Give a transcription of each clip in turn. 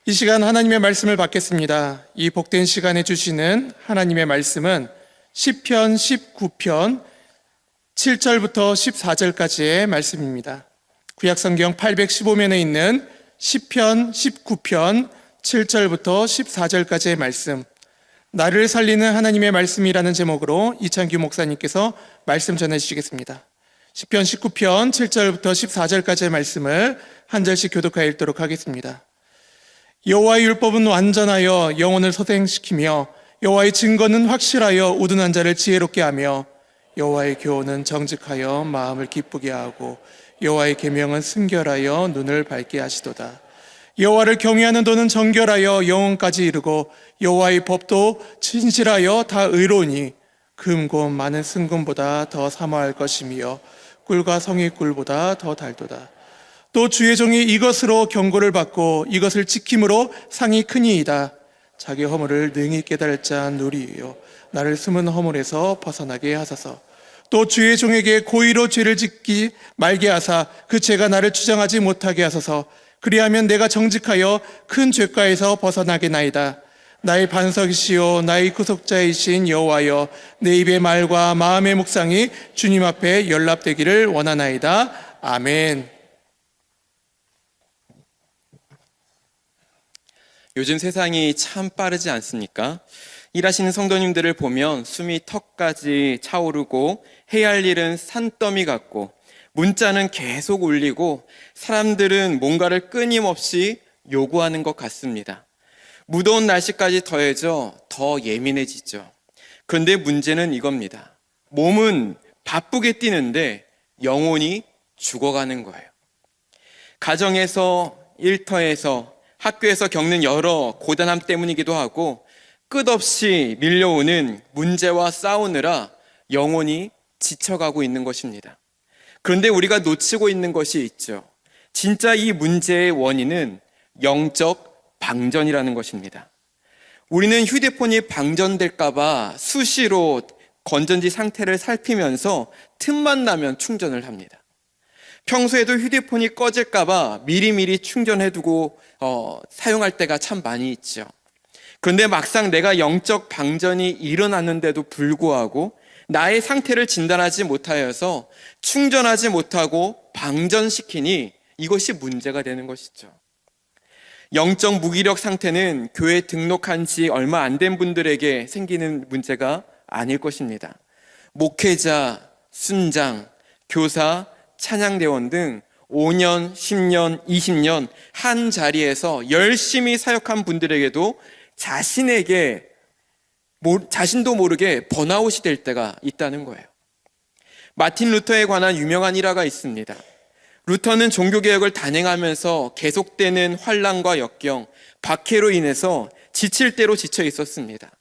이 시간 하나님의 말씀을 받겠습니다. 이 복된 시간에 주시는 하나님의 말씀은 시편 19편 7절부터 14절까지의 말씀입니다. 구약성경 815면에 있는 시편 19편 7절부터 14절까지의 말씀, 나를 살리는 하나님의 말씀이라는 제목으로 이창규 목사님께서 말씀 전해주시겠습니다. 시편 19편 7절부터 14절까지의 말씀을 한 절씩 교독하여 읽도록 하겠습니다. 여호와의 율법은 완전하여 영혼을 소생시키며 여호와의 증거는 확실하여 우둔한 자를 지혜롭게 하며 여호와의 교훈은 정직하여 마음을 기쁘게 하고 여호와의 계명은 순결하여 눈을 밝게 하시도다. 여호와를 경외하는 도는 정결하여 영혼까지 이르고 여호와의 법도 진실하여 다 의로우니 금고 많은 승금보다 더 사모할 것이며 꿀과 성의 꿀보다 더 달도다. 또 주의 종이 이것으로 경고를 받고 이것을 지킴으로 상이 크니이다. 자기 허물을 능히 깨달을 자 누리요 나를 숨은 허물에서 벗어나게 하소서. 또 주의 종에게 고의로 죄를 짓기 말게 하사 그 죄가 나를 주장하지 못하게 하소서. 그리하면 내가 정직하여 큰 죄가에서 벗어나게나이다. 나의 반석이시요 나의 구속자이신 여호와여, 내 입의 말과 마음의 묵상이 주님 앞에 연락되기를 원하나이다. 아멘. 요즘 세상이 참 빠르지 않습니까? 일하시는 성도님들을 보면 숨이 턱까지 차오르고 해야 할 일은 산더미 같고 문자는 계속 울리고 사람들은 뭔가를 끊임없이 요구하는 것 같습니다. 무더운 날씨까지 더해져 더 예민해지죠. 그런데 문제는 이겁니다. 몸은 바쁘게 뛰는데 영혼이 죽어가는 거예요. 가정에서, 일터에서, 학교에서 겪는 여러 고단함 때문이기도 하고 끝없이 밀려오는 문제와 싸우느라 영혼이 지쳐가고 있는 것입니다. 그런데 우리가 놓치고 있는 것이 있죠. 진짜 이 문제의 원인은 영적 방전이라는 것입니다. 우리는 휴대폰이 방전될까봐 수시로 건전지 상태를 살피면서 틈만 나면 충전을 합니다. 평소에도 휴대폰이 꺼질까봐 미리미리 충전해두고 사용할 때가 참 많이 있죠. 그런데 막상 내가 영적 방전이 일어났는데도 불구하고 나의 상태를 진단하지 못하여서 충전하지 못하고 방전시키니 이것이 문제가 되는 것이죠. 영적 무기력 상태는 교회에 등록한 지 얼마 안 된 분들에게 생기는 문제가 아닐 것입니다. 목회자, 순장, 교사, 찬양대원 등 5년, 10년, 20년 한 자리에서 열심히 사역한 분들에게도 자신도 모르게 번아웃이 될 때가 있다는 거예요. 마틴 루터에 관한 유명한 일화가 있습니다. 루터는 종교개혁을 단행하면서 계속되는 환난과 역경, 박해로 인해서 지칠 대로 지쳐 있었습니다.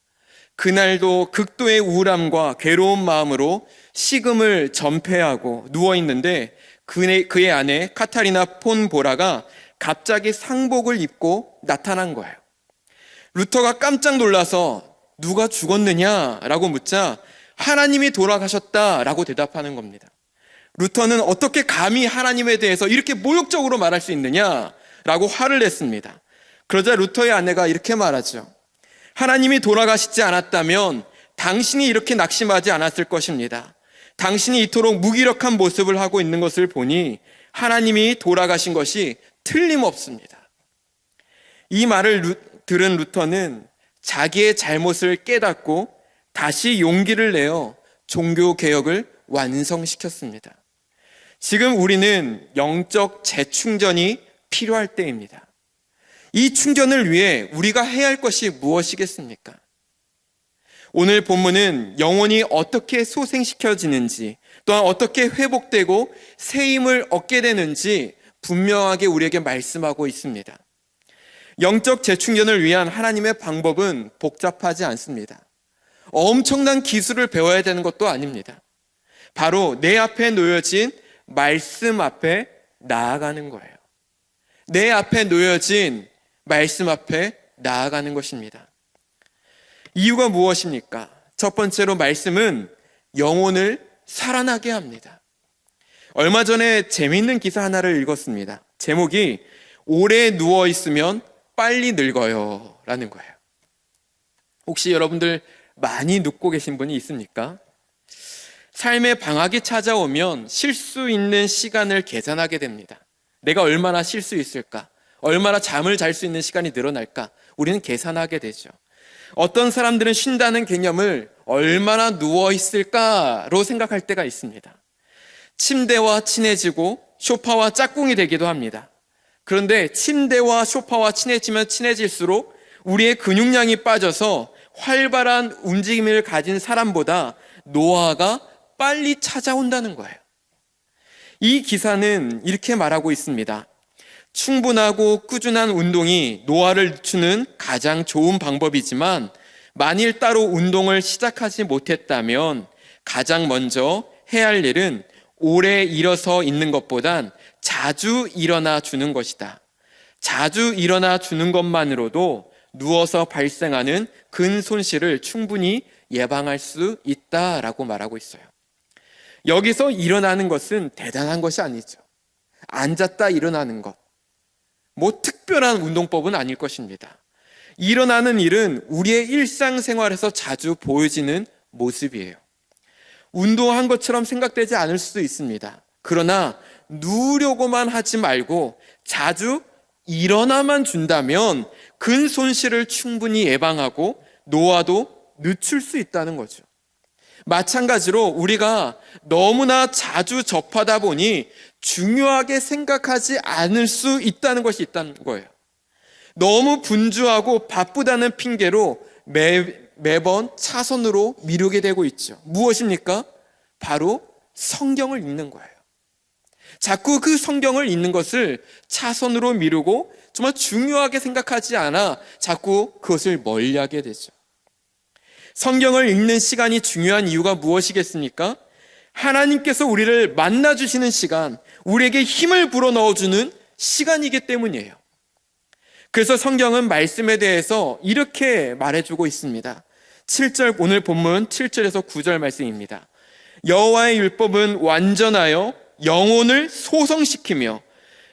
그날도 극도의 우울함과 괴로운 마음으로 식음을 전폐하고 누워있는데 그의 아내 카타리나 폰 보라가 갑자기 상복을 입고 나타난 거예요. 루터가 깜짝 놀라서 누가 죽었느냐라고 묻자 하나님이 돌아가셨다라고 대답하는 겁니다. 루터는 어떻게 감히 하나님에 대해서 이렇게 모욕적으로 말할 수 있느냐라고 화를 냈습니다. 그러자 루터의 아내가 이렇게 말하죠. 하나님이 돌아가시지 않았다면 당신이 이렇게 낙심하지 않았을 것입니다. 당신이 이토록 무기력한 모습을 하고 있는 것을 보니 하나님이 돌아가신 것이 틀림없습니다. 이 말을 들은 루터는 자기의 잘못을 깨닫고 다시 용기를 내어 종교개혁을 완성시켰습니다. 지금 우리는 영적 재충전이 필요할 때입니다. 이 충전을 위해 우리가 해야 할 것이 무엇이겠습니까? 오늘 본문은 영혼이 어떻게 소생시켜지는지 또한 어떻게 회복되고 새 힘을 얻게 되는지 분명하게 우리에게 말씀하고 있습니다. 영적 재충전을 위한 하나님의 방법은 복잡하지 않습니다. 엄청난 기술을 배워야 되는 것도 아닙니다. 바로 내 앞에 놓여진 말씀 앞에 나아가는 거예요. 내 앞에 놓여진 말씀 앞에 나아가는 것입니다. 이유가 무엇입니까? 첫 번째로 말씀은 영혼을 살아나게 합니다. 얼마 전에 재미있는 기사 하나를 읽었습니다. 제목이 오래 누워있으면 빨리 늙어요 라는 거예요. 혹시 여러분들 많이 늙고 계신 분이 있습니까? 삶의 방학이 찾아오면 쉴 수 있는 시간을 계산하게 됩니다. 내가 얼마나 쉴 수 있을까? 얼마나 잠을 잘 수 있는 시간이 늘어날까? 우리는 계산하게 되죠. 어떤 사람들은 쉰다는 개념을 얼마나 누워 있을까로 생각할 때가 있습니다. 침대와 친해지고 소파와 짝꿍이 되기도 합니다. 그런데 침대와 소파와 친해지면 친해질수록 우리의 근육량이 빠져서 활발한 움직임을 가진 사람보다 노화가 빨리 찾아온다는 거예요. 이 기사는 이렇게 말하고 있습니다. 충분하고 꾸준한 운동이 노화를 늦추는 가장 좋은 방법이지만 만일 따로 운동을 시작하지 못했다면 가장 먼저 해야 할 일은 오래 일어서 있는 것보단 자주 일어나 주는 것이다. 자주 일어나 주는 것만으로도 누워서 발생하는 근손실을 충분히 예방할 수 있다라고 말하고 있어요. 여기서 일어나는 것은 대단한 것이 아니죠. 앉았다 일어나는 것. 뭐 특별한 운동법은 아닐 것입니다. 일어나는 일은 우리의 일상생활에서 자주 보여지는 모습이에요. 운동한 것처럼 생각되지 않을 수도 있습니다. 그러나 누우려고만 하지 말고 자주 일어나만 준다면 근손실을 충분히 예방하고 노화도 늦출 수 있다는 거죠. 마찬가지로 우리가 너무나 자주 접하다 보니 중요하게 생각하지 않을 수 있다는 것이 있다는 거예요. 너무 분주하고 바쁘다는 핑계로 매번 차선으로 미루게 되고 있죠. 무엇입니까? 바로 성경을 읽는 거예요. 자꾸 그 성경을 읽는 것을 차선으로 미루고 정말 중요하게 생각하지 않아 자꾸 그것을 멀리하게 되죠. 성경을 읽는 시간이 중요한 이유가 무엇이겠습니까? 하나님께서 우리를 만나주시는 시간, 우리에게 힘을 불어넣어주는 시간이기 때문이에요. 그래서 성경은 말씀에 대해서 이렇게 말해주고 있습니다. 7절, 오늘 본문 7절에서 9절 말씀입니다. 여호와의 율법은 완전하여 영혼을 소성시키며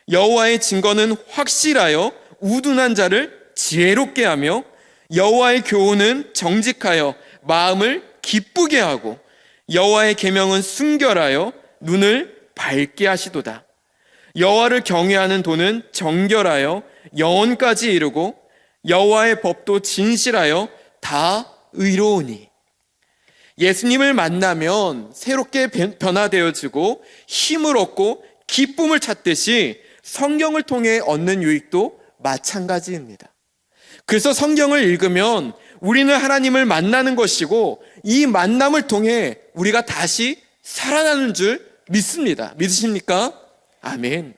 여호와의 증거는 확실하여 우둔한 자를 지혜롭게 하며 여호와의 교훈은 정직하여 마음을 기쁘게 하고 여호와의 계명은 순결하여 눈을 밝게 하시도다. 여호와를 경외하는 도는 정결하여 영혼까지 이르고 여호와의 법도 진실하여 다 의로우니. 예수님을 만나면 새롭게 변화되어지고 힘을 얻고 기쁨을 찾듯이 성경을 통해 얻는 유익도 마찬가지입니다. 그래서 성경을 읽으면 우리는 하나님을 만나는 것이고 이 만남을 통해 우리가 다시 살아나는 줄 믿습니다. 믿으십니까? 아멘.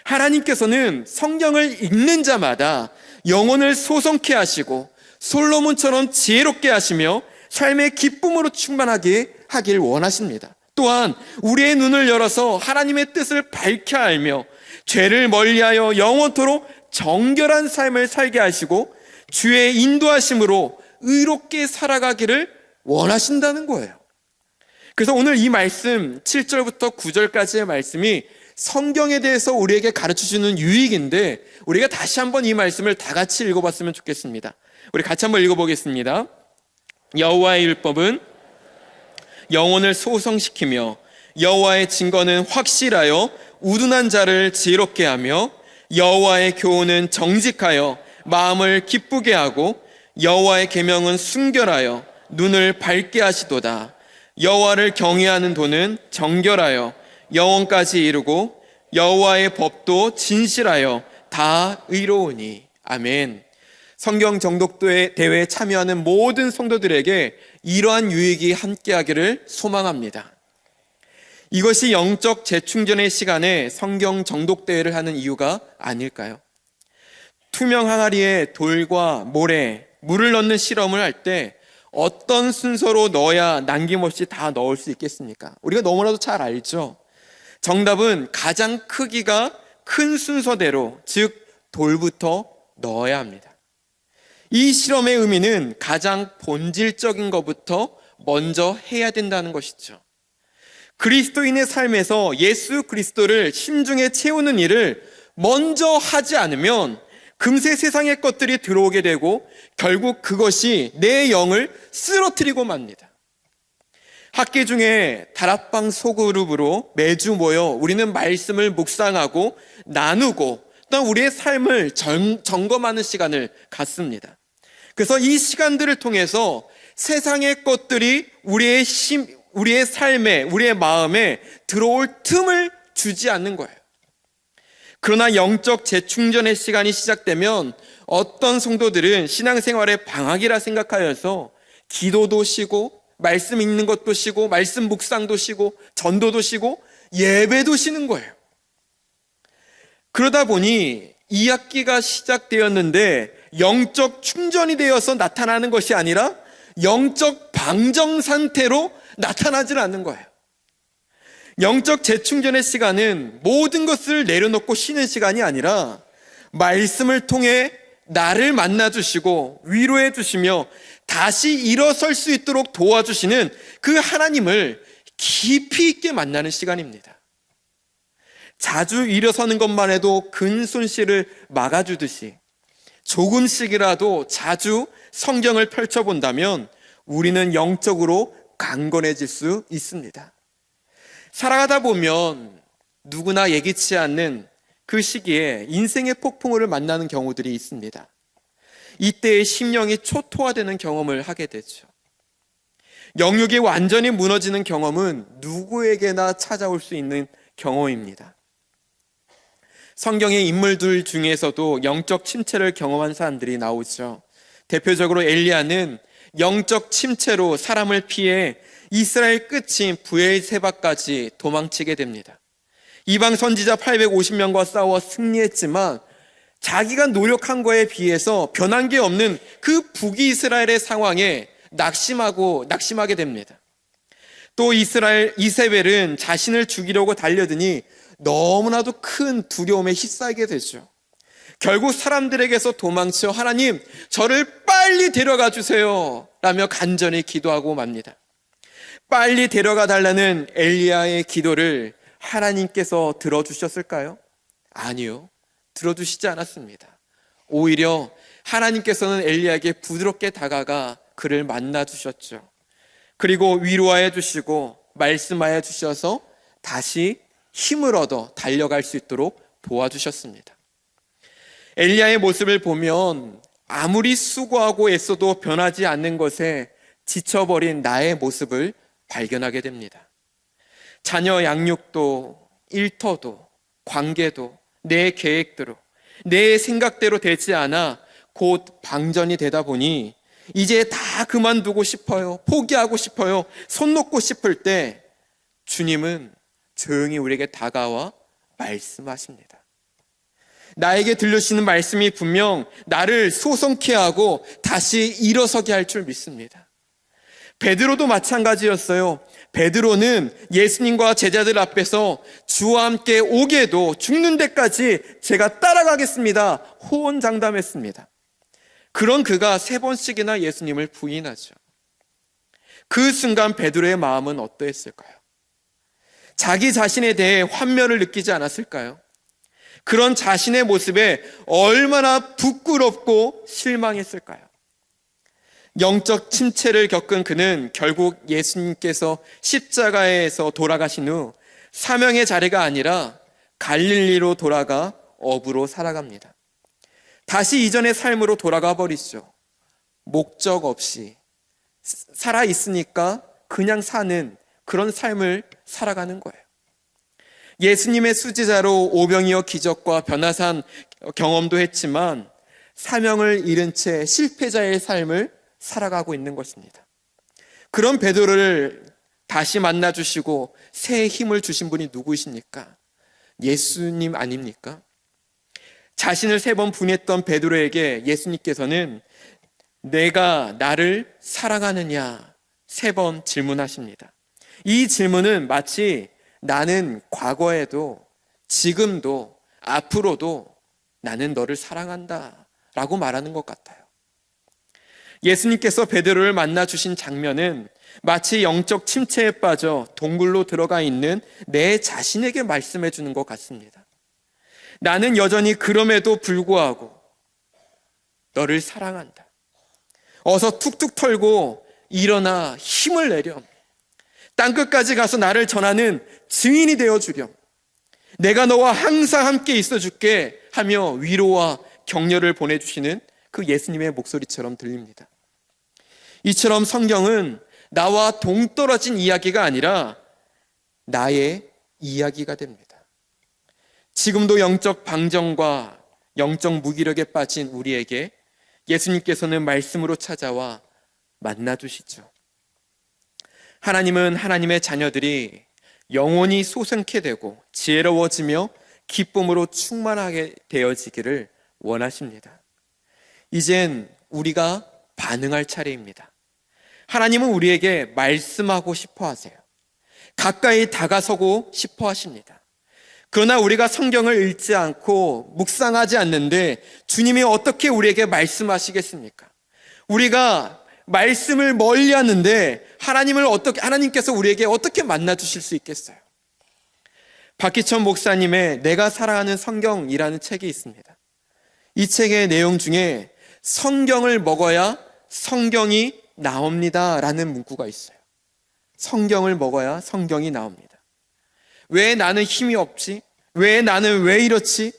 하나님께서는 성경을 읽는 자마다 영혼을 소성케 하시고 솔로몬처럼 지혜롭게 하시며 삶의 기쁨으로 충만하게 하길 원하십니다. 또한 우리의 눈을 열어서 하나님의 뜻을 밝혀 알며 죄를 멀리하여 영원토록 정결한 삶을 살게 하시고 주의 인도하심으로 의롭게 살아가기를 원하신다는 거예요. 그래서 오늘 이 말씀 7절부터 9절까지의 말씀이 성경에 대해서 우리에게 가르쳐주는 유익인데 우리가 다시 한번 이 말씀을 다 같이 읽어봤으면 좋겠습니다. 우리 같이 한번 읽어보겠습니다. 여호와의 율법은 영혼을 소성시키며 여호와의 증거는 확실하여 우둔한 자를 지혜롭게 하며 여호와의 교훈은 정직하여 마음을 기쁘게 하고 여호와의 계명은 순결하여 눈을 밝게 하시도다. 여호와를 경외하는 도는 정결하여 영혼까지 이루고 여호와의 법도 진실하여 다 의로우니. 아멘. 성경 정독 대회에 참여하는 모든 성도들에게 이러한 유익이 함께하기를 소망합니다. 이것이 영적 재충전의 시간에 성경 정독 대회를 하는 이유가 아닐까요? 투명 항아리에 돌과 모래, 물을 넣는 실험을 할 때 어떤 순서로 넣어야 남김없이 다 넣을 수 있겠습니까? 우리가 너무나도 잘 알죠. 정답은 가장 크기가 큰 순서대로, 즉 돌부터 넣어야 합니다. 이 실험의 의미는 가장 본질적인 것부터 먼저 해야 된다는 것이죠. 그리스도인의 삶에서 예수 그리스도를 심중에 채우는 일을 먼저 하지 않으면 금세 세상의 것들이 들어오게 되고 결국 그것이 내 영을 쓰러뜨리고 맙니다. 학기 중에 다락방 소그룹으로 매주 모여 우리는 말씀을 묵상하고 나누고 또 우리의 삶을 점검하는 시간을 갖습니다. 그래서 이 시간들을 통해서 세상의 것들이 우리의 삶에, 우리의 마음에 들어올 틈을 주지 않는 거예요. 그러나 영적 재충전의 시간이 시작되면 어떤 성도들은 신앙생활의 방학이라 생각하여서 기도도 쉬고 말씀 읽는 것도 쉬고 말씀 묵상도 쉬고 전도도 쉬고 예배도 쉬는 거예요. 그러다 보니 2학기가 시작되었는데 영적 충전이 되어서 나타나는 것이 아니라 영적 방정 상태로 나타나질 않는 거예요. 영적 재충전의 시간은 모든 것을 내려놓고 쉬는 시간이 아니라 말씀을 통해 나를 만나주시고 위로해 주시며 다시 일어설 수 있도록 도와주시는 그 하나님을 깊이 있게 만나는 시간입니다. 자주 일어서는 것만 해도 근손실을 막아주듯이 조금씩이라도 자주 성경을 펼쳐본다면 우리는 영적으로 강건해질 수 있습니다. 살아가다 보면 누구나 예기치 않는 그 시기에 인생의 폭풍우를 만나는 경우들이 있습니다. 이때의 심령이 초토화되는 경험을 하게 되죠. 영육이 완전히 무너지는 경험은 누구에게나 찾아올 수 있는 경험입니다. 성경의 인물들 중에서도 영적 침체를 경험한 사람들이 나오죠. 대표적으로 엘리야는 영적 침체로 사람을 피해 이스라엘 끝인 브엘세바까지 도망치게 됩니다. 이방 선지자 850명과 싸워 승리했지만 자기가 노력한 거에 비해서 변한 게 없는 그 북이스라엘의 상황에 낙심하게 됩니다. 또 이세벨은 자신을 죽이려고 달려드니 너무나도 큰 두려움에 휩싸이게 되죠. 결국 사람들에게서 도망쳐 하나님 저를 빨리 데려가 주세요 라며 간절히 기도하고 맙니다. 빨리 데려가 달라는 엘리야의 기도를 하나님께서 들어주셨을까요? 아니요, 들어주시지 않았습니다. 오히려 하나님께서는 엘리야에게 부드럽게 다가가 그를 만나 주셨죠. 그리고 위로하여 주시고 말씀하여 주셔서 다시 힘을 얻어 달려갈 수 있도록 도와주셨습니다. 엘리야의 모습을 보면 아무리 수고하고 애써도 변하지 않는 것에 지쳐버린 나의 모습을 발견하게 됩니다. 자녀 양육도 일터도 관계도 내 계획대로 내 생각대로 되지 않아 곧 방전이 되다 보니 이제 다 그만두고 싶어요, 포기하고 싶어요, 손 놓고 싶을 때 주님은 조용히 우리에게 다가와 말씀하십니다. 나에게 들려주시는 말씀이 분명 나를 소성케 하고 다시 일어서게 할 줄 믿습니다. 베드로도 마찬가지였어요. 베드로는 예수님과 제자들 앞에서 주와 함께 오게도 죽는 데까지 제가 따라가겠습니다 호언장담했습니다. 그런 그가 3번씩이나 예수님을 부인하죠. 그 순간 베드로의 마음은 어떠했을까요? 자기 자신에 대해 환멸을 느끼지 않았을까요? 그런 자신의 모습에 얼마나 부끄럽고 실망했을까요? 영적 침체를 겪은 그는 결국 예수님께서 십자가에서 돌아가신 후 사명의 자리가 아니라 갈릴리로 돌아가 어부로 살아갑니다. 다시 이전의 삶으로 돌아가 버리죠. 목적 없이 살아있으니까 그냥 사는 그런 삶을 살아가는 거예요. 예수님의 수지자로 오병이어 기적과 변화산 경험도 했지만 사명을 잃은 채 실패자의 삶을 살아가고 있는 것입니다. 그런 베드로를 다시 만나주시고 새 힘을 주신 분이 누구이십니까? 예수님 아닙니까? 자신을 3번 분했던 베드로에게 예수님께서는 내가 나를 사랑하느냐 3번 질문하십니다. 이 질문은 마치 나는 과거에도 지금도 앞으로도 나는 너를 사랑한다 라고 말하는 것 같아요. 예수님께서 베드로를 만나 주신 장면은 마치 영적 침체에 빠져 동굴로 들어가 있는 내 자신에게 말씀해 주는 것 같습니다. 나는 여전히 그럼에도 불구하고 너를 사랑한다. 어서 툭툭 털고 일어나 힘을 내렴. 땅끝까지 가서 나를 전하는 증인이 되어주렴. 내가 너와 항상 함께 있어줄게 하며 위로와 격려를 보내주시는 그 예수님의 목소리처럼 들립니다. 이처럼 성경은 나와 동떨어진 이야기가 아니라 나의 이야기가 됩니다. 지금도 영적 방정과 영적 무기력에 빠진 우리에게 예수님께서는 말씀으로 찾아와 만나주시죠. 하나님은 하나님의 자녀들이 영혼이 소생케 되고 지혜로워지며 기쁨으로 충만하게 되어지기를 원하십니다. 이젠 우리가 반응할 차례입니다. 하나님은 우리에게 말씀하고 싶어 하세요. 가까이 다가서고 싶어 하십니다. 그러나 우리가 성경을 읽지 않고 묵상하지 않는데 주님이 어떻게 우리에게 말씀하시겠습니까? 우리가 말씀을 멀리 하는데 하나님께서 우리에게 어떻게 만나 주실 수 있겠어요? 박기천 목사님의 내가 사랑하는 성경이라는 책이 있습니다. 이 책의 내용 중에 성경을 먹어야 성경이 나옵니다 라는 문구가 있어요. 성경을 먹어야 성경이 나옵니다. 왜 나는 힘이 없지? 왜 나는 왜 이렇지?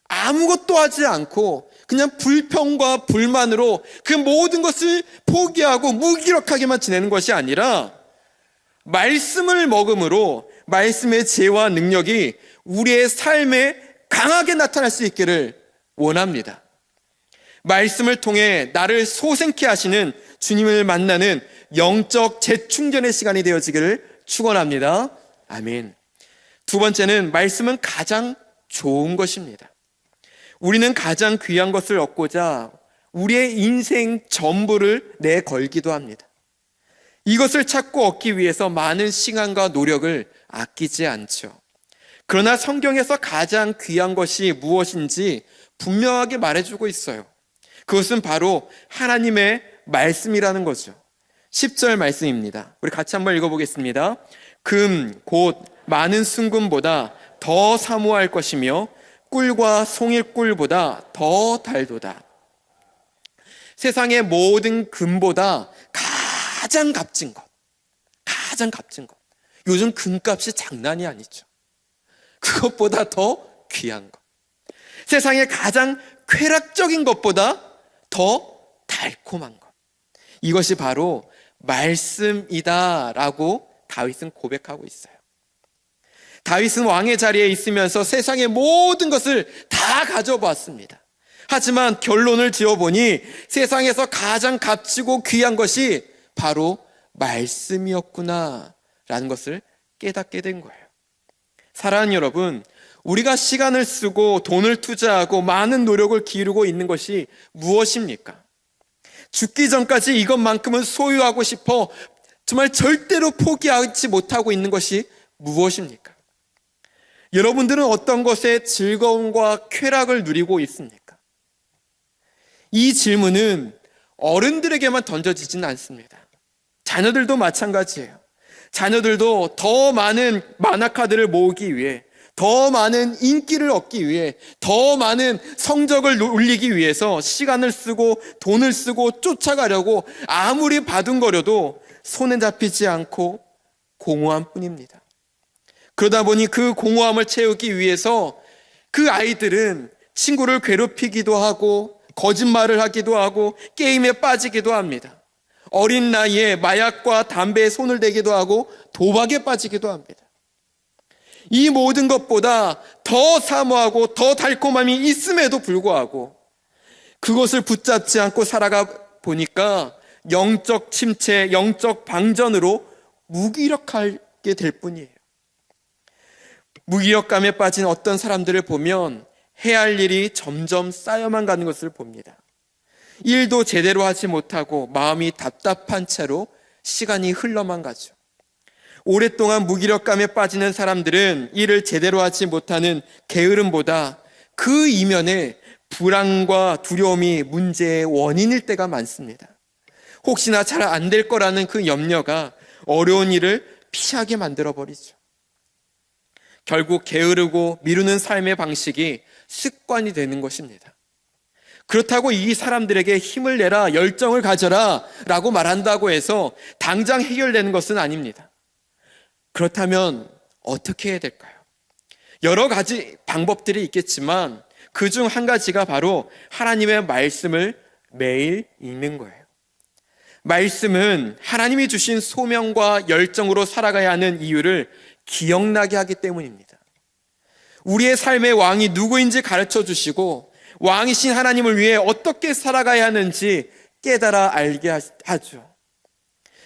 아무것도 하지 않고 그냥 불평과 불만으로 그 모든 것을 포기하고 무기력하게만 지내는 것이 아니라 말씀을 먹음으로 말씀의 지혜와 능력이 우리의 삶에 강하게 나타날 수 있기를 원합니다. 말씀을 통해 나를 소생케 하시는 주님을 만나는 영적 재충전의 시간이 되어지기를 축원합니다. 아멘. 두 번째는 말씀은 가장 좋은 것입니다. 우리는 가장 귀한 것을 얻고자 우리의 인생 전부를 내걸기도 합니다. 이것을 찾고 얻기 위해서 많은 시간과 노력을 아끼지 않죠. 그러나 성경에서 가장 귀한 것이 무엇인지 분명하게 말해주고 있어요. 그것은 바로 하나님의 말씀이라는 거죠. 10절 말씀입니다. 우리 같이 한번 읽어보겠습니다. 금, 곧 많은 순금보다 더 사모할 것이며 꿀과 송일꿀보다 더 달도다. 세상의 모든 금보다 가장 값진 것. 요즘 금값이 장난이 아니죠. 그것보다 더 귀한 것. 세상의 가장 쾌락적인 것보다 더 달콤한 것. 이것이 바로 말씀이다라고 다윗은 고백하고 있어요. 다윗은 왕의 자리에 있으면서 세상의 모든 것을 다 가져봤습니다. 하지만 결론을 지어보니 세상에서 가장 값지고 귀한 것이 바로 말씀이었구나 라는 것을 깨닫게 된 거예요. 사랑하는 여러분, 우리가 시간을 쓰고 돈을 투자하고 많은 노력을 기울이고 있는 것이 무엇입니까? 죽기 전까지 이것만큼은 소유하고 싶어 정말 절대로 포기하지 못하고 있는 것이 무엇입니까? 여러분들은 어떤 것에 즐거움과 쾌락을 누리고 있습니까? 이 질문은 어른들에게만 던져지지는 않습니다. 자녀들도 마찬가지예요. 자녀들도 더 많은 만화카드를 모으기 위해, 더 많은 인기를 얻기 위해, 더 많은 성적을 올리기 위해서 시간을 쓰고 돈을 쓰고 쫓아가려고 아무리 바둥거려도 손에 잡히지 않고 공허함 뿐입니다. 그러다 보니 그 공허함을 채우기 위해서 그 아이들은 친구를 괴롭히기도 하고 거짓말을 하기도 하고 게임에 빠지기도 합니다. 어린 나이에 마약과 담배에 손을 대기도 하고 도박에 빠지기도 합니다. 이 모든 것보다 더 사모하고 더 달콤함이 있음에도 불구하고 그것을 붙잡지 않고 살아가 보니까 영적 침체, 영적 방전으로 무기력하게 될 뿐이에요. 무기력감에 빠진 어떤 사람들을 보면 해야 할 일이 점점 쌓여만 가는 것을 봅니다. 일도 제대로 하지 못하고 마음이 답답한 채로 시간이 흘러만 가죠. 오랫동안 무기력감에 빠지는 사람들은 일을 제대로 하지 못하는 게으름보다 그 이면에 불안과 두려움이 문제의 원인일 때가 많습니다. 혹시나 잘 안 될 거라는 그 염려가 어려운 일을 피하게 만들어버리죠. 결국 게으르고 미루는 삶의 방식이 습관이 되는 것입니다. 그렇다고 이 사람들에게 힘을 내라, 열정을 가져라 라고 말한다고 해서 당장 해결되는 것은 아닙니다. 그렇다면 어떻게 해야 될까요? 여러 가지 방법들이 있겠지만 그 중 한 가지가 바로 하나님의 말씀을 매일 읽는 거예요. 말씀은 하나님이 주신 소명과 열정으로 살아가야 하는 이유를 기억나게 하기 때문입니다. 우리의 삶의 왕이 누구인지 가르쳐 주시고 왕이신 하나님을 위해 어떻게 살아가야 하는지 깨달아 알게 하죠.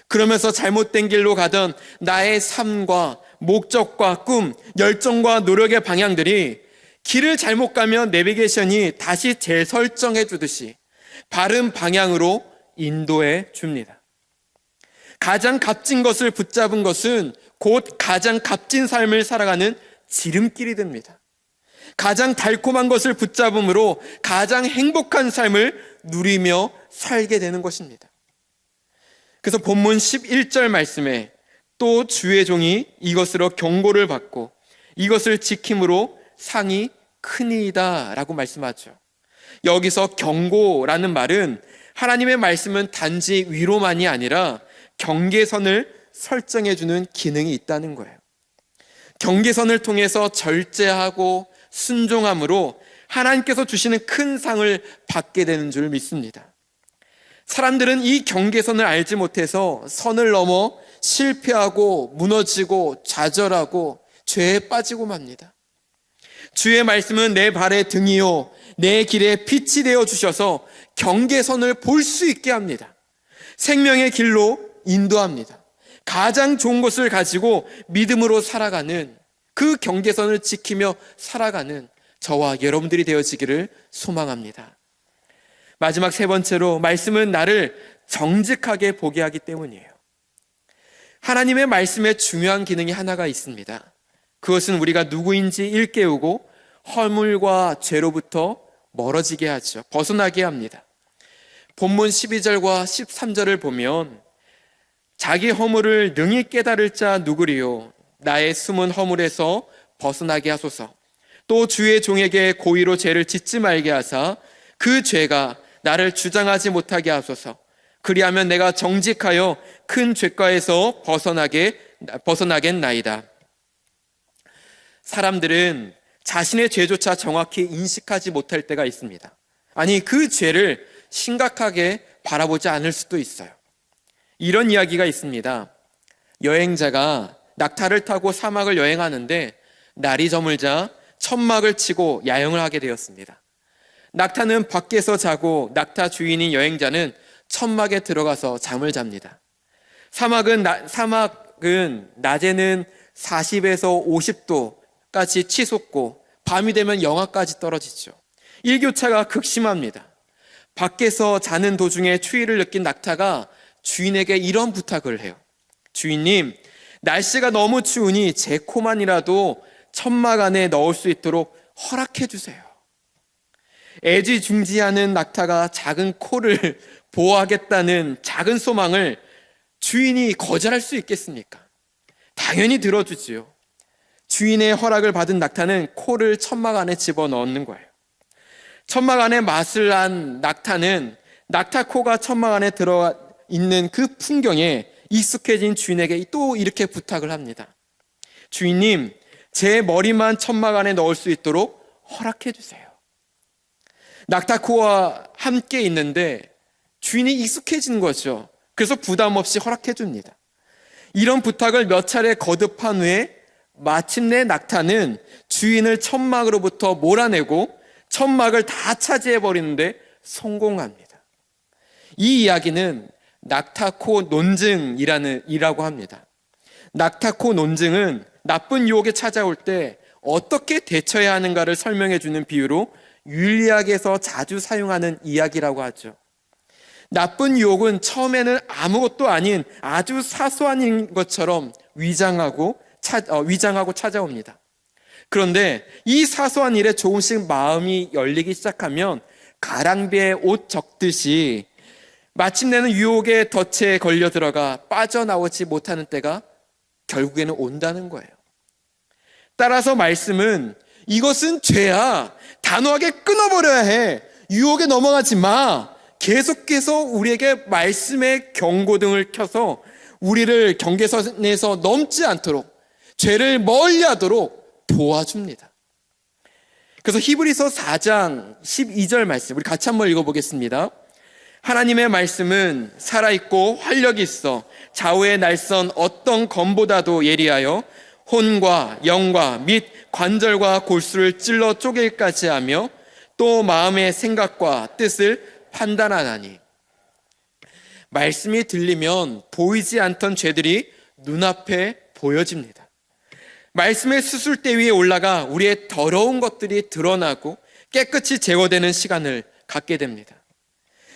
그러면서 잘못된 길로 가던 나의 삶과 목적과 꿈, 열정과 노력의 방향들이 길을 잘못 가면 내비게이션이 다시 재설정해 주듯이 바른 방향으로 인도해 줍니다. 가장 값진 것을 붙잡은 것은 곧 가장 값진 삶을 살아가는 지름길이 됩니다. 가장 달콤한 것을 붙잡음으로 가장 행복한 삶을 누리며 살게 되는 것입니다. 그래서 본문 11절 말씀에 또 주의 종이 이것으로 경고를 받고 이것을 지킴으로 상이 크니이다 라고 말씀하죠. 여기서 경고라는 말은 하나님의 말씀은 단지 위로만이 아니라 경계선을 설정해 주는 기능이 있다는 거예요. 경계선을 통해서 절제하고 순종함으로 하나님께서 주시는 큰 상을 받게 되는 줄 믿습니다. 사람들은 이 경계선을 알지 못해서 선을 넘어 실패하고 무너지고 좌절하고 죄에 빠지고 맙니다. 주의 말씀은 내 발의 등이요 내 길에 빛이 되어 주셔서 경계선을 볼 수 있게 합니다. 생명의 길로 인도합니다. 가장 좋은 것을 가지고 믿음으로 살아가는 그 경계선을 지키며 살아가는 저와 여러분들이 되어지기를 소망합니다. 마지막 세 번째로 말씀은 나를 정직하게 보게 하기 때문이에요. 하나님의 말씀에 중요한 기능이 하나가 있습니다. 그것은 우리가 누구인지 일깨우고 허물과 죄로부터 멀어지게 하죠. 벗어나게 합니다. 본문 12절과 13절을 보면 자기 허물을 능히 깨달을 자 누구리요 나의 숨은 허물에서 벗어나게 하소서. 또 주의 종에게 고의로 죄를 짓지 말게 하사 그 죄가 나를 주장하지 못하게 하소서. 그리하면 내가 정직하여 큰 죄가에서 벗어나겠나이다. 사람들은 자신의 죄조차 정확히 인식하지 못할 때가 있습니다. 아니, 그 죄를 심각하게 바라보지 않을 수도 있어요. 이런 이야기가 있습니다. 여행자가 낙타를 타고 사막을 여행하는데 날이 저물자 천막을 치고 야영을 하게 되었습니다. 낙타는 밖에서 자고 낙타 주인인 여행자는 천막에 들어가서 잠을 잡니다. 사막은 낮에는 40에서 50도까지 치솟고 밤이 되면 영하까지 떨어지죠. 일교차가 극심합니다. 밖에서 자는 도중에 추위를 느낀 낙타가 주인에게 이런 부탁을 해요. 주인님, 날씨가 너무 추우니 제 코만이라도 천막 안에 넣을 수 있도록 허락해 주세요. 애지중지하는 낙타가 작은 코를 보호하겠다는 작은 소망을 주인이 거절할 수 있겠습니까? 당연히 들어주지요. 주인의 허락을 받은 낙타는 코를 천막 안에 집어넣는 거예요. 천막 안에 맛을 안 낙타는 낙타 코가 천막 안에 들어가 있는 그 풍경에 익숙해진 주인에게 또 이렇게 부탁을 합니다. 주인님, 제 머리만 천막 안에 넣을 수 있도록 허락해 주세요. 낙타 코와 함께 있는데 주인이 익숙해진 거죠. 그래서 부담 없이 허락해 줍니다. 이런 부탁을 몇 차례 거듭한 후에 마침내 낙타는 주인을 천막으로부터 몰아내고 천막을 다 차지해 버리는데 성공합니다. 이 이야기는 낙타코 논증이라고 합니다. 낙타코 논증은 나쁜 유혹에 찾아올 때 어떻게 대처해야 하는가를 설명해 주는 비유로 율리학에서 자주 사용하는 이야기라고 하죠. 나쁜 유혹은 처음에는 아무것도 아닌 아주 사소한 것처럼 위장하고 찾아옵니다. 그런데 이 사소한 일에 조금씩 마음이 열리기 시작하면 가랑비에 옷 적듯이 마침내는 유혹의 덫에 걸려 들어가 빠져나오지 못하는 때가 결국에는 온다는 거예요. 따라서 말씀은 이것은 죄야, 단호하게 끊어버려야 해, 유혹에 넘어가지 마. 계속해서 우리에게 말씀의 경고등을 켜서 우리를 경계선에서 넘지 않도록, 죄를 멀리하도록 도와줍니다. 그래서 히브리서 4장 12절 말씀 우리 같이 한번 읽어보겠습니다. 하나님의 말씀은 살아있고 활력이 있어 좌우의 날선 어떤 검보다도 예리하여 혼과 영과 및 관절과 골수를 찔러 쪼개기까지 하며 또 마음의 생각과 뜻을 판단하나니. 말씀이 들리면 보이지 않던 죄들이 눈앞에 보여집니다. 말씀의 수술대 위에 올라가 우리의 더러운 것들이 드러나고 깨끗이 제거되는 시간을 갖게 됩니다.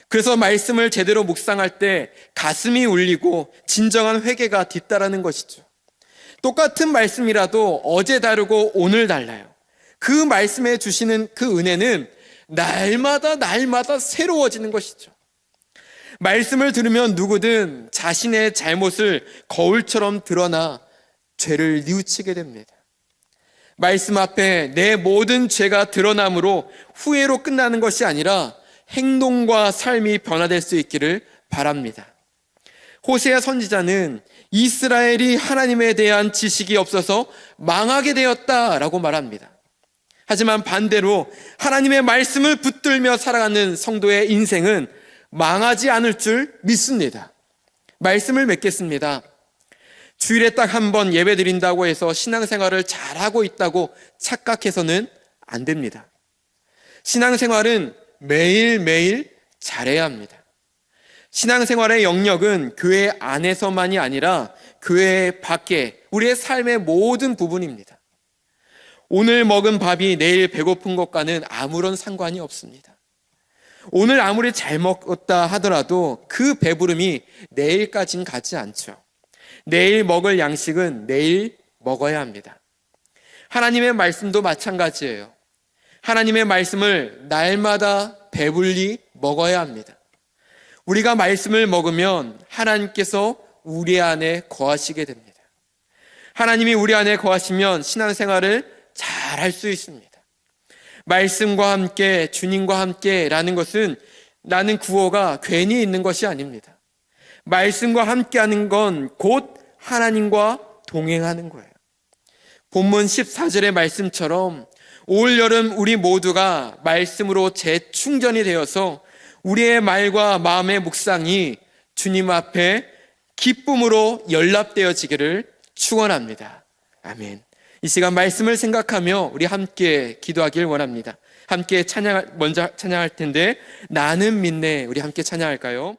그래서 말씀을 제대로 묵상할 때 가슴이 울리고 진정한 회개가 뒤따르는 것이죠. 똑같은 말씀이라도 어제 다르고 오늘 달라요. 그 말씀에 주시는 그 은혜는 날마다 새로워지는 것이죠. 말씀을 들으면 누구든 자신의 잘못을 거울처럼 드러나 죄를 뉘우치게 됩니다. 말씀 앞에 내 모든 죄가 드러남으로 후회로 끝나는 것이 아니라 행동과 삶이 변화될 수 있기를 바랍니다. 호세아 선지자는 이스라엘이 하나님에 대한 지식이 없어서 망하게 되었다라고 말합니다. 하지만 반대로 하나님의 말씀을 붙들며 살아가는 성도의 인생은 망하지 않을 줄 믿습니다. 말씀을 맺겠습니다. 주일에 딱 한 번 예배 드린다고 해서 신앙생활을 잘하고 있다고 착각해서는 안 됩니다. 신앙생활은 매일매일 잘해야 합니다. 신앙생활의 영역은 교회 안에서만이 아니라 교회 밖에 우리의 삶의 모든 부분입니다. 오늘 먹은 밥이 내일 배고픈 것과는 아무런 상관이 없습니다. 오늘 아무리 잘 먹었다 하더라도 그 배부름이 내일까진 가지 않죠. 내일 먹을 양식은 내일 먹어야 합니다. 하나님의 말씀도 마찬가지예요. 하나님의 말씀을 날마다 배불리 먹어야 합니다. 우리가 말씀을 먹으면 하나님께서 우리 안에 거하시게 됩니다. 하나님이 우리 안에 거하시면 신앙생활을 잘 할 수 있습니다. 말씀과 함께 주님과 함께라는 것은 나는 구호가 괜히 있는 것이 아닙니다. 말씀과 함께하는 건 곧 하나님과 동행하는 거예요. 본문 14절의 말씀처럼 올 여름 우리 모두가 말씀으로 재충전이 되어서 우리의 말과 마음의 묵상이 주님 앞에 기쁨으로 연락되어지기를 축원합니다. 아멘. 이 시간 말씀을 생각하며 우리 함께 기도하길 원합니다. 함께 먼저 찬양할 텐데 나는 믿네. 우리 함께 찬양할까요?